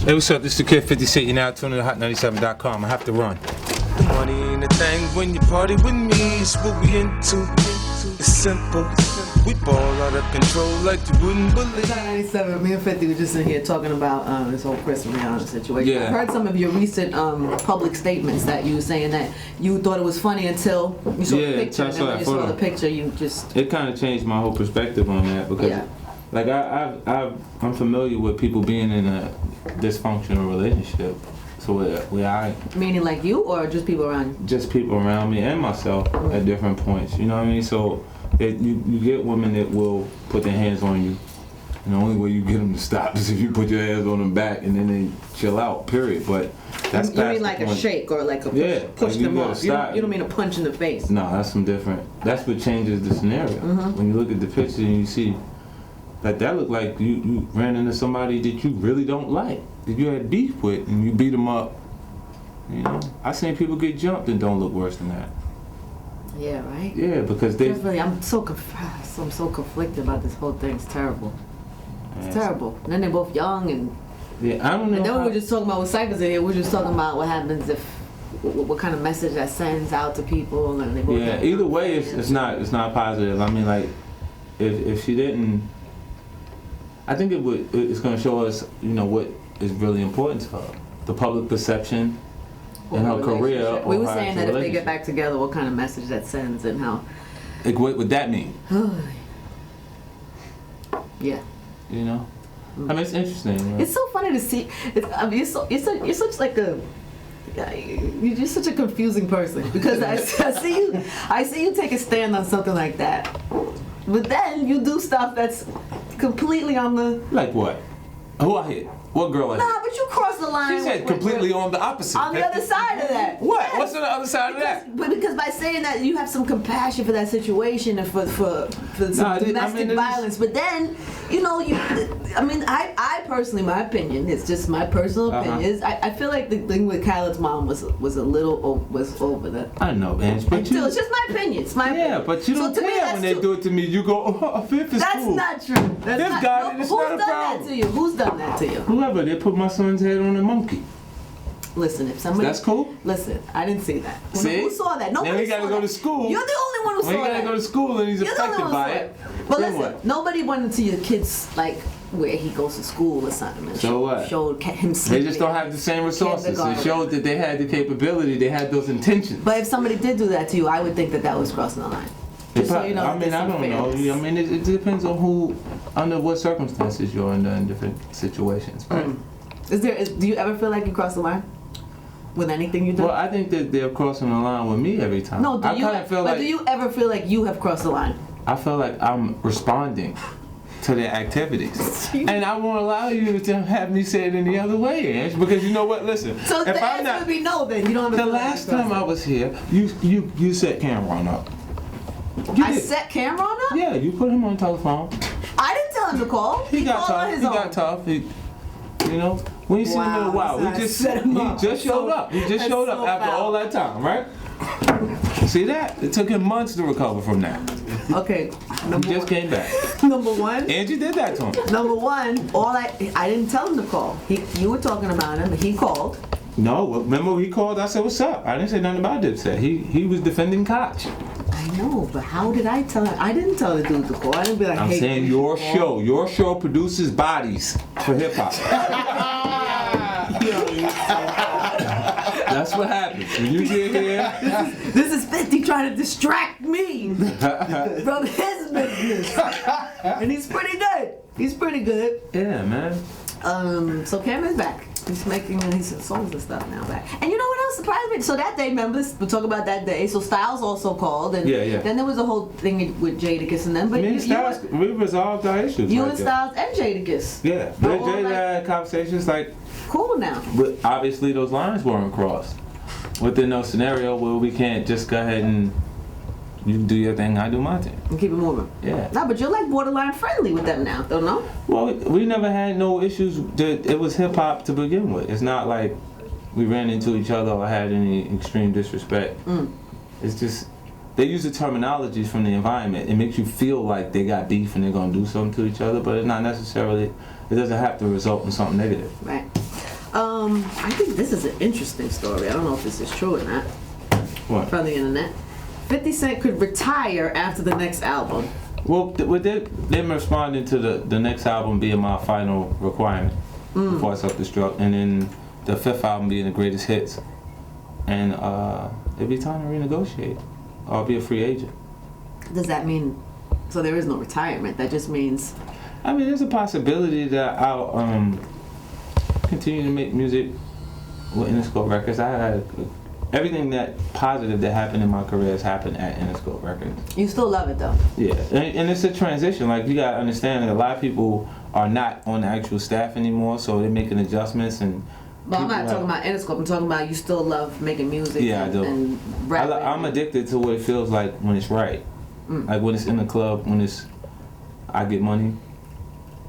Hey, what's up? This is the Kid 50 Cent. You're now tuning to Hot97.com. I have to run. Money ain't a thing when you party with me. It's what we into. It's simple. We ball out of control like you wouldn't believe. 97, me and 50 were just in here talking about this whole Chris and Rihanna situation. Yeah. I heard some of your recent public statements that you were saying that you thought it was funny until you saw the picture. And then when you saw the picture, you just... It kind of changed my whole perspective on that because, like, I'm familiar with people being in a dysfunctional relationship. So where I... Meaning like you or just people around you? Just people around me and myself at different points. You know what I mean? So you get women that will put their hands on you. And the only way you get them to stop is if you put your hands on them back and then they chill out, period. But that's You mean like a shake or like a push them off? You don't mean a punch in the face? No, that's some different. That's what changes the scenario. When you look at the picture and you see that looked like you ran into somebody that you really don't like, that you had beef with, and you beat them up. You know, I seen people get jumped and don't look worse than that. Yeah, right? Yeah, because they... I'm so conflicted about this whole thing. It's terrible. It's terrible. And then they're both young and... Yeah, I don't know. And then we were just talking about with Cyphers in here, we're just talking about what happens if... What kind of message that sends out to people and they both... Yeah, either way, it's not positive. I mean, like, if she didn't... I think it's going to show us, you know, what is really important to her. The public perception in her career. We were saying that if they get back together, what kind of message that sends and how... Like, what would that mean? Yeah. You know? I mean, it's interesting. Right? It's so funny to see. You're such like a... You're just such a confusing person because I see you take a stand on something like that, but then you do stuff that's completely on the... Like what? Who I hit? What girl I hit? Nah, but you cross the line. She said completely on the opposite. On the other side of that. What? Yes. What's on the other side of that? But because by saying that you have some compassion for that situation and for some domestic violence, but then, you know, I personally, my opinion, it's just my personal opinion, is I feel like the thing with Khaled's mom was a little over that. I know, man. It's just my opinion. It's my opinion. Yeah, but you don't care when they do it to me. You go, oh, Fifth is cool. That's not true. Fifth got it. It's not a problem. Who's done that to you? Who's done that to you? Whoever. They put my son's head on a monkey. Listen, if somebody... That's cool? Listen, I didn't see that. See? Who saw that? Nobody now he got to go to school. You're the only one who saw that. He got to go to school and he's affected by it. But listen, nobody went into your kids, like, where he goes to school or something. So what? Showed him sleeping. They just don't have the same resources. It showed that they had the capability, they had those intentions. But if somebody did do that to you, I would think that was crossing the line. So you know, I mean, I don't know. I mean, it depends on who, under what circumstances you're under in different situations, right? Do you ever feel like you cross the line with anything you do? Well, I think that they're crossing the line with me every time. No, do you ever feel like you have crossed the line? I feel like I'm responding to their activities, and I won't allow you to have me say it any other way, Ange, because you know what? Listen, so if I'm not, would be no, then you don't have. The last time I was here, you set Cameron up. I set Cameron up? Yeah, you put him on telephone. I didn't tell him to call. He got tough. You know, when you see him in a while, he just showed up. He just showed up after all that time, right? See that? It took him months to recover from that. Okay. He just came back. Number one. Angie did that to him. Number one, I didn't tell him to call. You were talking about him, but he called. No, remember when he called? I said, "What's up?" I didn't say nothing about Dipset. He was defending Koch. I know, but how did I tell him? I didn't tell the dude to call. I didn't be like, I'm saying your show produces bodies for hip hop. That's what happens when you get here. This is 50 trying to distract me from his business, and he's pretty good. Yeah, man. So Cameron's back. He's making his songs and stuff now back. And you know what else surprised me? So that day, members, we'll talk about that day. So Styles also called, and then there was a whole thing with Jadakiss and them. But Styles, we resolved our issues. You and Styles and Jadakiss. Yeah, Jada had conversations like cool now. But obviously, those lines weren't crossed. Within no scenario where we can't just go ahead and you do your thing, I do my thing. And keep it moving. Yeah. No, but you're like borderline friendly with them now, don't know? Well, we never had no issues. It was hip hop to begin with. It's not like we ran into each other or had any extreme disrespect. It's just they use the terminologies from the environment. It makes you feel like they got beef and they're gonna do something to each other, but it's not necessarily. It doesn't have to result in something negative. Right. I think this is an interesting story. I don't know if this is true or not. What? From the internet. 50 Cent could retire after the next album. Well, with them responding to the next album being my final requirement before I self-destruct, and then the 5th album being the greatest hits, and it'd be time to renegotiate. I'll be a free agent. Does that mean, so there is no retirement? That just means... I mean, there's a possibility that I'll continue to make music with Interscope Records. I had everything that positive that happened in my career has happened at Interscope Records. You still love it though? Yeah, and it's a transition. Like, you gotta understand that a lot of people are not on the actual staff anymore, so they're making adjustments and... Well, I'm not talking about Interscope. I'm talking about you still love making music. Yeah, I do. And rapping. I'm addicted to what it feels like when it's right. Like when it's in the club, when I get money.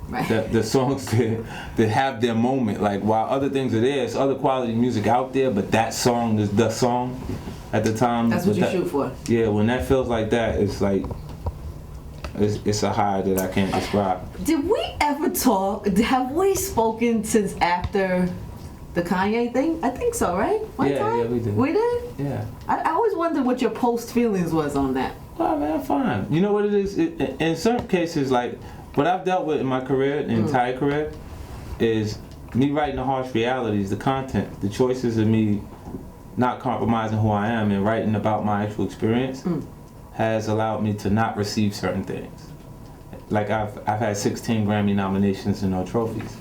Right. The songs that have their moment. Like, while other things are there, it's other quality music out there, but that song is the song at the time. That's what you shoot for. Yeah, when that feels like that, it's like, it's a high that I can't describe. Did we ever talk? Have we spoken since after the Kanye thing? I think so, right? One time? Yeah, we did. We did? Yeah. I always wondered what your post feelings was on that. Well, man, fine. You know what it is? In certain cases, like, what I've dealt with in my career, the entire career, is me writing the harsh realities, the content, the choices of me not compromising who I am and writing about my actual experience has allowed me to not receive certain things. Like, I've had 16 Grammy nominations and no trophies.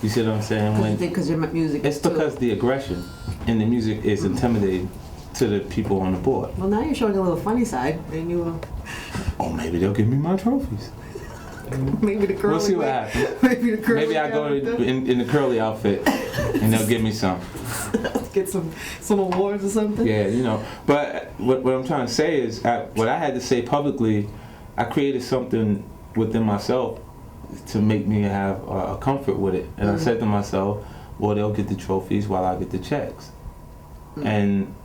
You see what I'm saying? Because your music it's because the aggression in the music is intimidating to the people on the board. Well, now you're showing a little funny side, and you... Oh, maybe they'll give me my trophies. Maybe the curly... We'll see what happens. Maybe the curly... Maybe I go in the curly outfit, and they'll give me some. Get some awards or something? Yeah, you know. But what I'm trying to say is, what I had to say publicly, I created something within myself to make me have a comfort with it. And I said to myself, well, they'll get the trophies while I get the checks. And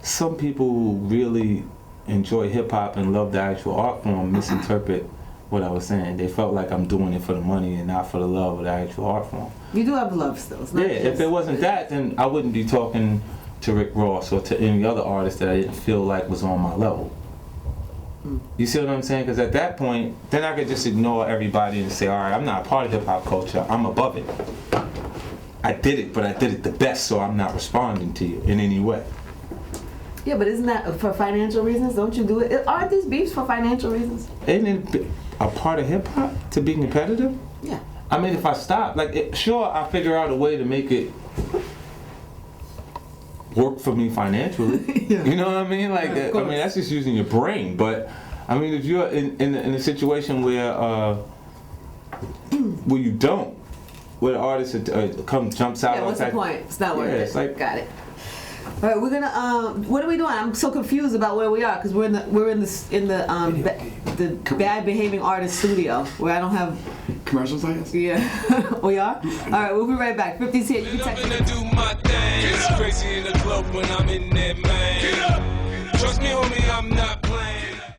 some people who really enjoy hip-hop and love the actual art form misinterpret what I was saying. They felt like I'm doing it for the money and not for the love of the actual art form. You do have love still. It's not just... if it wasn't that, then I wouldn't be talking to Rick Ross or to any other artist that I didn't feel like was on my level. You see what I'm saying? Because at that point, then I could just ignore everybody and say, all right, I'm not a part of hip-hop culture. I'm above it. I did it, but I did it the best, so I'm not responding to you in any way. Yeah, but isn't that for financial reasons? Don't you do it? Aren't these beefs for financial reasons? Isn't it a part of hip-hop to be competitive? Yeah. I mean, if I stop, sure, I'll figure out a way to make it work for me financially. Yeah. You know what I mean? Like, I mean, that's just using your brain. But I mean, if you're in a situation where you don't, where the artist jumps out. Yeah, what's the point? It's not worth it. It's like, got it. All right, we're gonna. What are we doing? I'm so confused about where we are because we're in the bad behaving artist studio where I don't have commercials, I guess. Yeah, we are. All right, we'll be right back. 50's here. You can I'm text. gonna do my thing. It's crazy in the club when I'm in there, man. Trust me, homie, I'm not